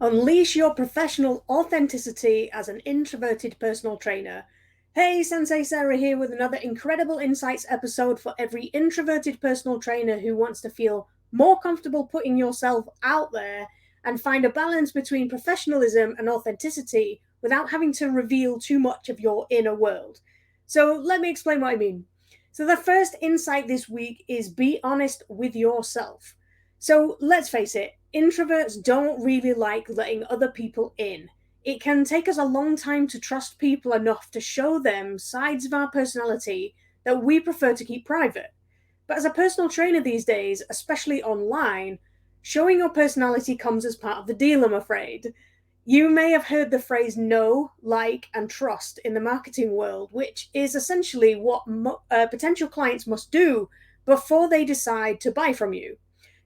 Unleash your professional authenticity as an introverted personal trainer. Hey, Sensei Sarah here with another incredible insights episode for every introverted personal trainer who wants to feel more comfortable putting yourself out there and find a balance between professionalism and authenticity without having to reveal too much of your inner world. So, let me explain what I mean. So, the first insight this week is be honest with yourself. So let's face it, introverts don't really like letting other people in. It can take us a long time to trust people enough to show them sides of our personality that we prefer to keep private. But as a personal trainer these days, especially online, showing your personality comes as part of the deal, I'm afraid. You may have heard the phrase know, like, and trust in the marketing world, which is essentially what potential clients must do before they decide to buy from you.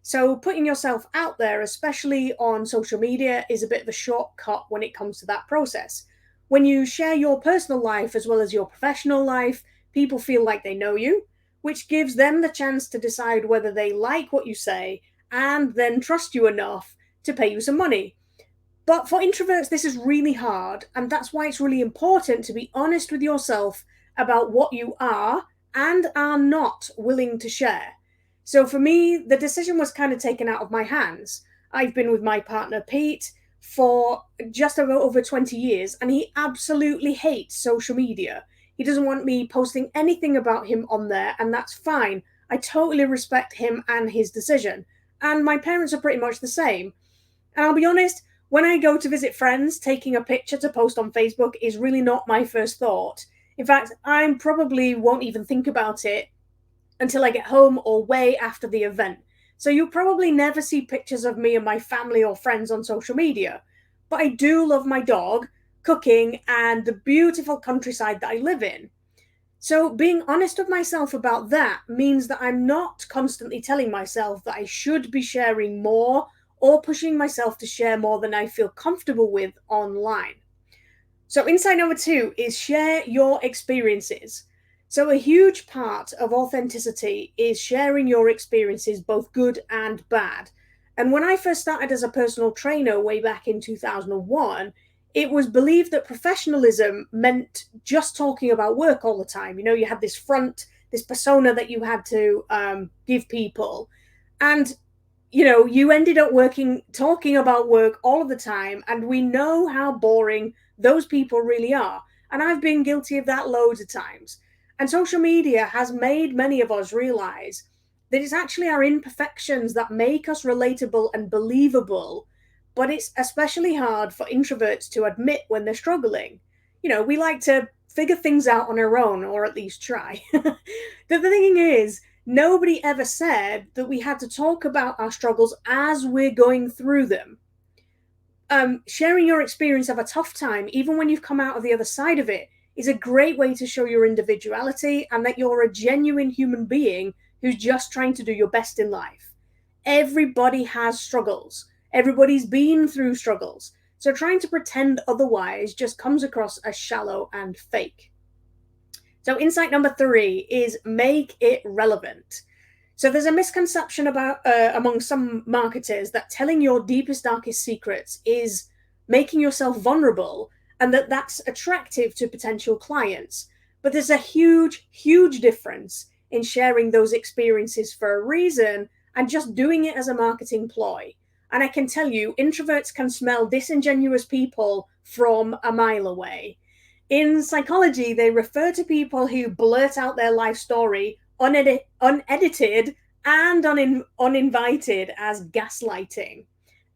So, putting yourself out there, especially on social media, is a bit of a shortcut when it comes to that process. When you share your personal life as well as your professional life, people feel like they know you, which gives them the chance to decide whether they like what you say and then trust you enough to pay you some money. But for introverts, this is really hard, and that's why it's really important to be honest with yourself about what you are and are not willing to share. So for me, the decision was kind of taken out of my hands. I've been with my partner Pete for just over 20 years, and he absolutely hates social media. He doesn't want me posting anything about him on there, and that's fine. I totally respect him and his decision. And my parents are pretty much the same. And I'll be honest, when I go to visit friends, taking a picture to post on Facebook is really not my first thought. In fact, I probably won't even think about it until I get home or way after the event. So you'll probably never see pictures of me and my family or friends on social media. But I do love my dog, cooking, and the beautiful countryside that I live in. So being honest with myself about that means that I'm not constantly telling myself that I should be sharing more or pushing myself to share more than I feel comfortable with online. So, insight number two is share your experiences. So, a huge part of authenticity is sharing your experiences, both good and bad. And when I first started as a personal trainer way back in 2001, it was believed that professionalism meant just talking about work all the time. You know, you had this front, this persona that you had to give people. And you ended up talking about work all of the time, and we know how boring those people really are. And I've been guilty of that loads of times. And social media has made many of us realize that it's actually our imperfections that make us relatable and believable. But it's especially hard for introverts to admit when they're struggling. We like to figure things out on our own, or at least try. The thing is, nobody ever said that we had to talk about our struggles as we're going through them. Sharing your experience of a tough time, even when you've come out of the other side of it, is a great way to show your individuality and that you're a genuine human being who's just trying to do your best in life. Everybody has struggles, everybody's been through struggles. So trying to pretend otherwise just comes across as shallow and fake. So, insight number three is make it relevant. So, there's a misconception about among some marketers that telling your deepest, darkest secrets is making yourself vulnerable and that that's attractive to potential clients. But there's a huge, huge difference in sharing those experiences for a reason and just doing it as a marketing ploy. And I can tell you, introverts can smell disingenuous people from a mile away. In psychology, they refer to people who blurt out their life story unedited and uninvited as gaslighting.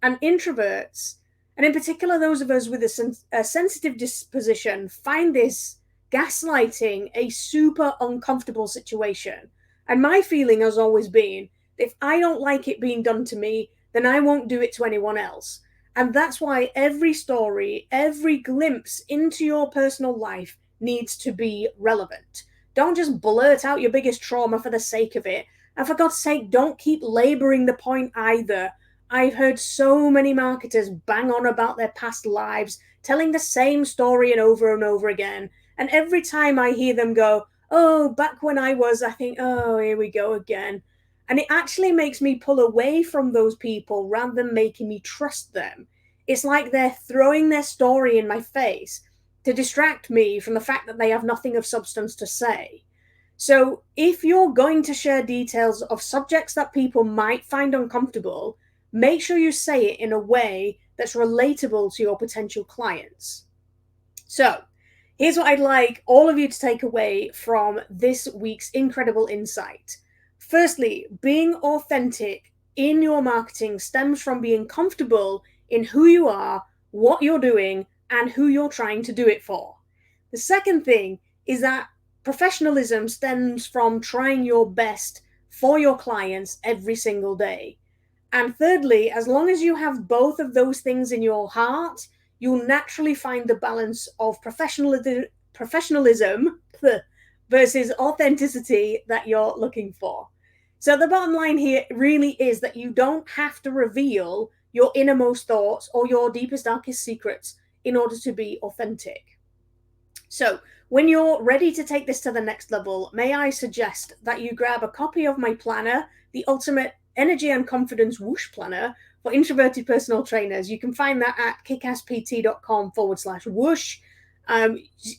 And introverts, and in particular those of us with a sensitive disposition, find this gaslighting a super uncomfortable situation. And my feeling has always been if I don't like it being done to me, then I won't do it to anyone else. And that's why every story, every glimpse into your personal life needs to be relevant. Don't just blurt out your biggest trauma for the sake of it. And for God's sake, don't keep laboring the point either. I've heard so many marketers bang on about their past lives, telling the same story and over again. And every time I hear them go, oh, back when I think, oh, here we go again. And it actually makes me pull away from those people rather than making me trust them. It's like they're throwing their story in my face to distract me from the fact that they have nothing of substance to say. So, if you're going to share details of subjects that people might find uncomfortable, make sure you say it in a way that's relatable to your potential clients. So, here's what I'd like all of you to take away from this week's incredible insight. Firstly, being authentic in your marketing stems from being comfortable in who you are, what you're doing, and who you're trying to do it for. The second thing is that professionalism stems from trying your best for your clients every single day. And thirdly, as long as you have both of those things in your heart, you'll naturally find the balance of professionalism versus authenticity that you're looking for. So the bottom line here really is that you don't have to reveal your innermost thoughts or your deepest, darkest secrets in order to be authentic. So when you're ready to take this to the next level, may I suggest that you grab a copy of my planner, the Ultimate Energy and Confidence Whoosh Planner for Introverted Personal Trainers. You can find that at kickasspt.com/whoosh.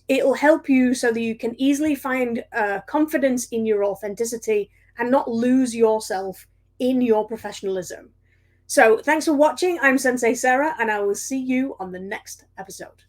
It'll help you so that you can easily find confidence in your authenticity and not lose yourself in your professionalism. So thanks for watching. I'm Sensei Sarah, and I will see you on the next episode.